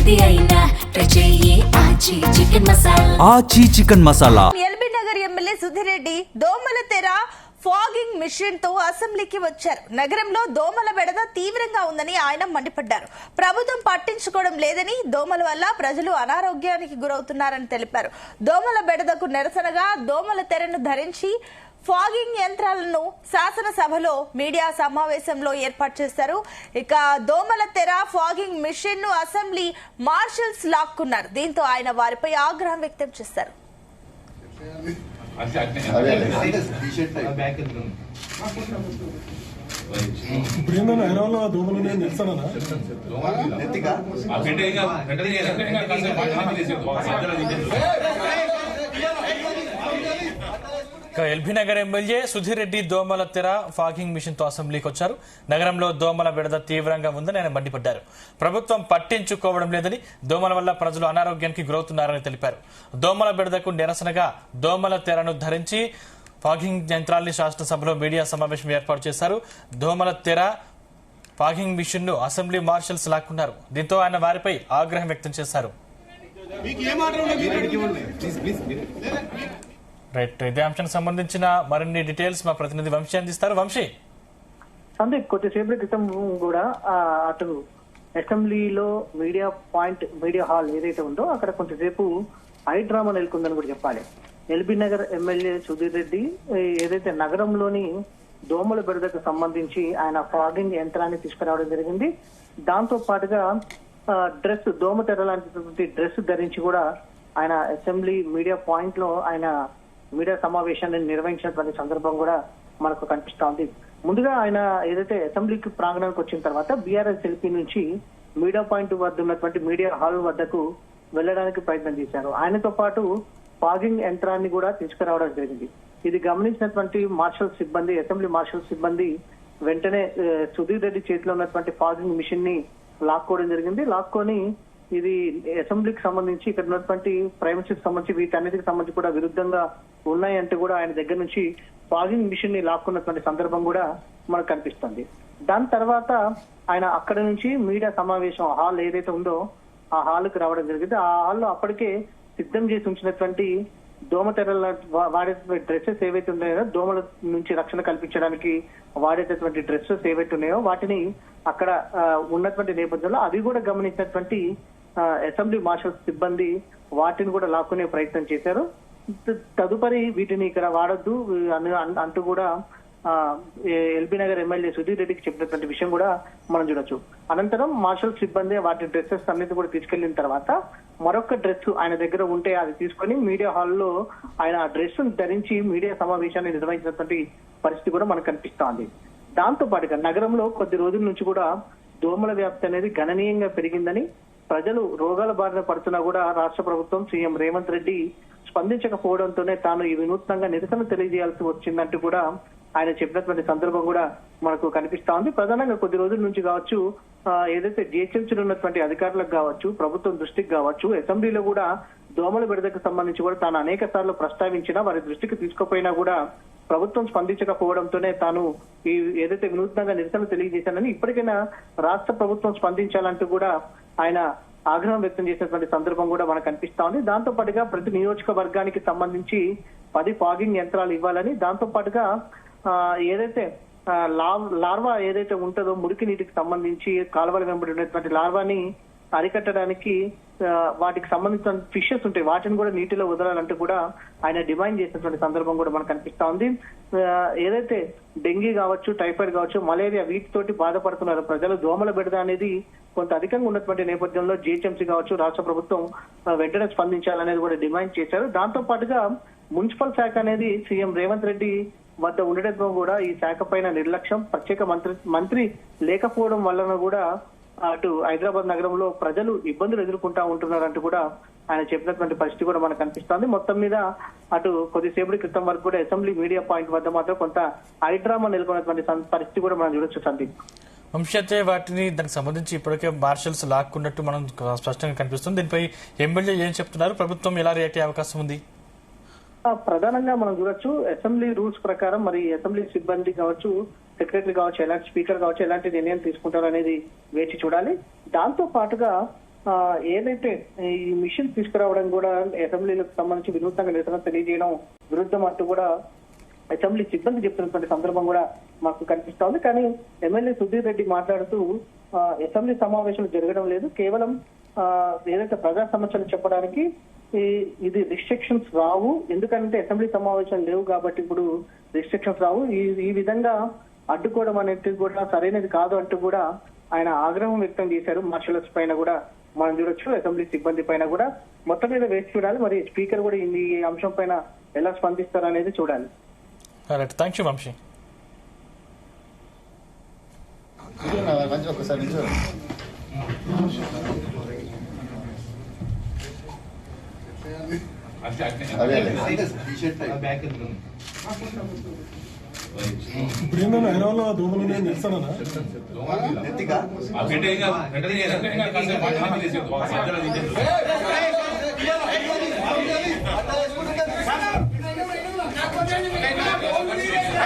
ఏది అయినా ట్రై చెయ్యి ఆచి చికెన్ మసాలా. ఆచి chicken masala. LB Nagar MLA Sudheer Reddy దోమల తెర ఫాగింగ్ మిషన్ తో అసెంబ్లీకి వచ్చారు. నగరంలో దోమల బెడద తీవ్రంగా ఉందని ఆయన మండిపడ్డారు. ప్రభుత్వం పట్టించుకోవడం లేదని, దోమల వల్ల ప్రజలు అనారోగ్యానికి గురవుతున్నారని తెలిపారు. దోమల బెడదకు నిరసనగా దోమల తెరను ధరించి ఫాగింగ్ యంత్రాలను శాసనసభలో మీడియా సమావేశంలో ఏర్పాటు చేశారు. ఇక దోమల తెర ఫాగింగ్ మిషన్ ను అసెంబ్లీ మార్షల్స్ లాక్కున్నారు. దీంతో ఆయన వారిపై ఆగ్రహం వ్యక్తం చేశారు. ఇప్పుడు ఏంటన్నా హైదరాబాద్ దోమలు నిలుస్తానా ఎల్బీ నగర్ ఎమ్మెల్యే సుధీర్ రెడ్డి దోమల తెర ఫాగింగ్ మిషన్ తో అసెంబ్లీకి వచ్చారు. నగరంలో దోమల బెడద తీవ్రంగా ఉందని ఆయన మండిపడ్డారు. ప్రభుత్వం పట్టించుకోవడం లేదని, దోమల వల్ల ప్రజలు అనారోగ్యానికి గురవుతున్నారని తెలిపారు. దోమల బెడదకు నిరసనగా దోమల తెరను ధరించి ఫాగింగ్ యంత్రాల్ని శాసనసభలో మీడియా సమావేశం ఏర్పాటు చేశారు. దోమల తెర ఫాగింగ్ మిషన్ ను అసెంబ్లీ మార్షల్స్ లాక్కున్నారు. దీంతో ఆయన వారిపై ఆగ్రహం వ్యక్తం చేశారు. రైట్, ఇదే అంశానికి సంబంధించిన మరిన్ని డీటెయిల్స్ మా ప్రతినిధి వంశీ అందిస్తారు. వంశీ, సందీప్, కొద్దిసేపటి క్రితం కూడా అటు అసెంబ్లీలో మీడియా హాల్ ఏదైతే ఉందో అక్కడ కొంతసేపు డ్రామా నెలకొందని కూడా చెప్పాలి. ఎల్బీ నగర్ ఎమ్మెల్యే సుధీర్ రెడ్డి ఏదైతే నగరంలోని దోమల బెడదకు సంబంధించి ఆయన ఫాగింగ్ యంత్రాన్ని తీసుకురావడం జరిగింది. దాంతో పాటుగా దోమ తెర లాంటి డ్రెస్ ధరించి కూడా ఆయన అసెంబ్లీ మీడియా పాయింట్ లో ఆయన మీడియా సమావేశాన్ని నిర్వహించినటువంటి సందర్భం కూడా మనకు కనిపిస్తోంది. ముందుగా ఆయన ఏదైతే అసెంబ్లీకి ప్రాంగణానికి వచ్చిన తర్వాత బీఆర్ఎస్ ఎల్పీ నుంచి మీడియా పాయింట్ వద్ద ఉన్నటువంటి మీడియా హాల్ వద్దకు వెళ్లడానికి ప్రయత్నం చేశారు. ఆయనతో పాటు ఫాగింగ్ యంత్రాన్ని కూడా తీసుకురావడం జరిగింది. ఇది గమనించినటువంటి మార్షల్ సిబ్బంది, అసెంబ్లీ మార్షల్ సిబ్బంది వెంటనే సుధీర్ రెడ్డి చేతిలో ఉన్నటువంటి ఫాగింగ్ మిషన్ ని లాక్కోవడం జరిగింది. లాక్కొని ఇది అసెంబ్లీకి సంబంధించి ఇక్కడ ఉన్నటువంటి ప్రైమసీకి సంబంధించి వీటన్నిటికి సంబంధించి కూడా విరుద్ధంగా ఉన్నాయంటూ కూడా ఆయన దగ్గర నుంచి ఫాగింగ్ మిషన్ ని లాక్కున్నటువంటి సందర్భం కూడా మనకు కనిపిస్తుంది. దాని తర్వాత ఆయన అక్కడ నుంచి మీడియా సమావేశం హాల్ ఏదైతే ఉందో ఆ హాల్ కు రావడం జరిగింది. ఆ హాల్లో అప్పటికే సిద్ధం చేసి ఉంచినటువంటి దోమతెరల వాడేటువంటి డ్రెస్సెస్ ఏవైతే ఉన్నాయో, దోమల నుంచి రక్షణ కల్పించడానికి వాడేటటువంటి డ్రెస్సెస్ ఏవైతే ఉన్నాయో వాటిని అక్కడ ఉన్నటువంటి నేపథ్యంలో అవి కూడా గమనించినటువంటి అసెంబ్లీ మార్షల్ సిబ్బంది వాటిని కూడా లాక్కునే ప్రయత్నం చేశారు. తదుపరి వీటిని ఇక్కడ వాడొద్దు అంటూ కూడా ఎల్బీ నగర్ ఎమ్మెల్యే సుధీర్ రెడ్డికి చెప్పినటువంటి విషయం కూడా మనం చూడొచ్చు. అనంతరం మార్షల్ సిబ్బంది వాటి డ్రెస్సెస్ అన్నిటి కూడా తీసుకెళ్లిన తర్వాత మరొక డ్రెస్ ఆయన దగ్గర ఉంటే అది తీసుకొని మీడియా హాల్లో ఆయన ఆ డ్రెస్ ధరించి మీడియా సమావేశాన్ని నిర్వహించినటువంటి పరిస్థితి కూడా మనకు కనిపిస్తోంది. దాంతో పాటుగా నగరంలో కొద్ది రోజుల నుంచి కూడా దోమల వ్యాప్తి అనేది గణనీయంగా పెరిగిందని, ప్రజలు రోగాల బారిన పడుతున్నా కూడా రాష్ట్ర ప్రభుత్వం సీఎం రేవంత్ రెడ్డి స్పందించకపోవడంతోనే తాను ఈ వినూత్నంగా నిరసన తెలియజేయాల్సి వచ్చిందంటూ కూడా ఆయన చెప్పినటువంటి సందర్భం కూడా మనకు కనిపిస్తా ఉంది. ప్రధానంగా కొద్ది రోజుల నుంచి కావచ్చు, ఏదైతే జిహెచ్ఎంసీలో ఉన్నటువంటి అధికారులకు కావచ్చు, ప్రభుత్వం దృష్టికి కావచ్చు, అసెంబ్లీలో కూడా దోమల బెడదకు సంబంధించి కూడా తాను అనేక సార్లు ప్రస్తావించినా వారి దృష్టికి తీసుకుపోయినా కూడా ప్రభుత్వం స్పందించకపోవడంతోనే తాను ఈ ఏదైతే వినూత్నంగా నిరసన తెలియజేశానని ఇప్పటికైనా రాష్ట్ర ప్రభుత్వం స్పందించాలంటూ కూడా ఆయన ఆగ్రహం వ్యక్తం చేసినటువంటి సందర్భం కూడా మనకు కనిపిస్తా ఉంది. దాంతో పాటుగా ప్రతి నియోజకవర్గానికి సంబంధించి 10 ఫాగింగ్ యంత్రాలు ఇవ్వాలని, దాంతో పాటుగా ఏదైతే లార్వా ఏదైతే ఉంటుందో మురికి నీటికి సంబంధించి కాలువల వెంబడి ఉన్నటువంటి లార్వాని అరికట్టడానికి వాటికి సంబంధించిన ఫిషెస్ ఉంటాయి, వాటిని కూడా నీటిలో వదలాలంటూ కూడా ఆయన డిమాండ్ చేసినటువంటి సందర్భం కూడా మనకు కనిపిస్తా ఉంది. ఏదైతే డెంగీ కావచ్చు, టైఫాయిడ్ కావచ్చు, మలేరియా వీటితోటి బాధపడుతున్నారు ప్రజలు. దోమల బెడద అనేది కొంత అధికంగా ఉన్నటువంటి నేపథ్యంలో జిహెచ్ఎంసీ కావచ్చు, రాష్ట్ర ప్రభుత్వం వెంటనే స్పందించాలనేది కూడా డిమాండ్ చేశారు. దాంతో పాటుగా మున్సిపల్ శాఖ అనేది సీఎం రేవంత్ రెడ్డి వద్ద ఉండడంతో కూడా ఈ శాఖ పైన నిర్లక్ష్యం, ప్రత్యేక మంత్రి లేకపోవడం వలన కూడా అటు హైదరాబాద్ నగరంలో ప్రజలు ఇబ్బందులు ఎదుర్కొంటా ఉంటున్నారంటూ కూడా ఆయన చెప్పినటువంటి పరిస్థితి కూడా మనకు కనిపిస్తోంది. మొత్తం మీద అటు కొద్దిసేపటి క్రితం వరకు కూడా అసెంబ్లీ మీడియా పాయింట్ వద్ద మాత్రం కొంత హైడ్రామా నెలకొన్నటువంటి పరిస్థితి కూడా మనం చూడొచ్చు. సందీప్, వంశీ, వాటిని దానికి సంబంధించి ఇప్పటికే మార్షల్స్ లాక్కున్నట్టు మనం స్పష్టంగా కనిపిస్తుంది. దీనిపై ఎమ్మెల్యే ఏం చెప్తున్నారు, ప్రభుత్వం ఎలా రియాక్ట్ అయ్యే అవకాశం ఉంది? ప్రధానంగా మనం చూడొచ్చు, అసెంబ్లీ రూల్స్ ప్రకారం మరి అసెంబ్లీ సిబ్బంది కావచ్చు, సెక్రటరీ కావచ్చు, ఎలాంటి స్పీకర్ కావచ్చు ఎలాంటి నిర్ణయం తీసుకుంటారు అనేది వేచి చూడాలి. దాంతో పాటుగా ఏదైతే ఈ మిషన్ తీసుకురావడం కూడా అసెంబ్లీలకు సంబంధించి వినూత్నంగా నిరసన తెలియజేయడం విరుద్ధం అంటూ కూడా అసెంబ్లీ సిబ్బంది చెప్తున్నటువంటి సందర్భం కూడా మాకు కనిపిస్తోంది. కానీ ఎమ్మెల్యే సుధీర్ రెడ్డి మాట్లాడుతూ అసెంబ్లీ సమావేశాలు జరగడం లేదు, కేవలం ఏదైతే ప్రజా సమస్యలు చెప్పడానికి ఇది రిస్ట్రిక్షన్స్ రావు, ఎందుకంటే అసెంబ్లీ సమావేశాలు లేవు కాబట్టి ఇప్పుడు రిస్ట్రిక్షన్స్ రావు, ఈ విధంగా అడ్డుకోవడం అనేది కూడా సరైనది కాదు అంటూ కూడా ఆయన ఆగ్రహం వ్యక్తం చేశారు. మార్షల్స్ పైన కూడా మనం చూడొచ్చు, అసెంబ్లీ సిబ్బంది పైన కూడా. మొత్తం మీద వేసి చూడాలి, మరి స్పీకర్ కూడా ఈ అంశం పైన ఎలా స్పందిస్తారు అనేది చూడాలి. Thank you Vamshi. ఒకసారి ఇప్పుడు ఏంటన్నా హైదరాబాద్ లో దోమలు ఉన్నాయని తెలుసానా? నెత్తిగా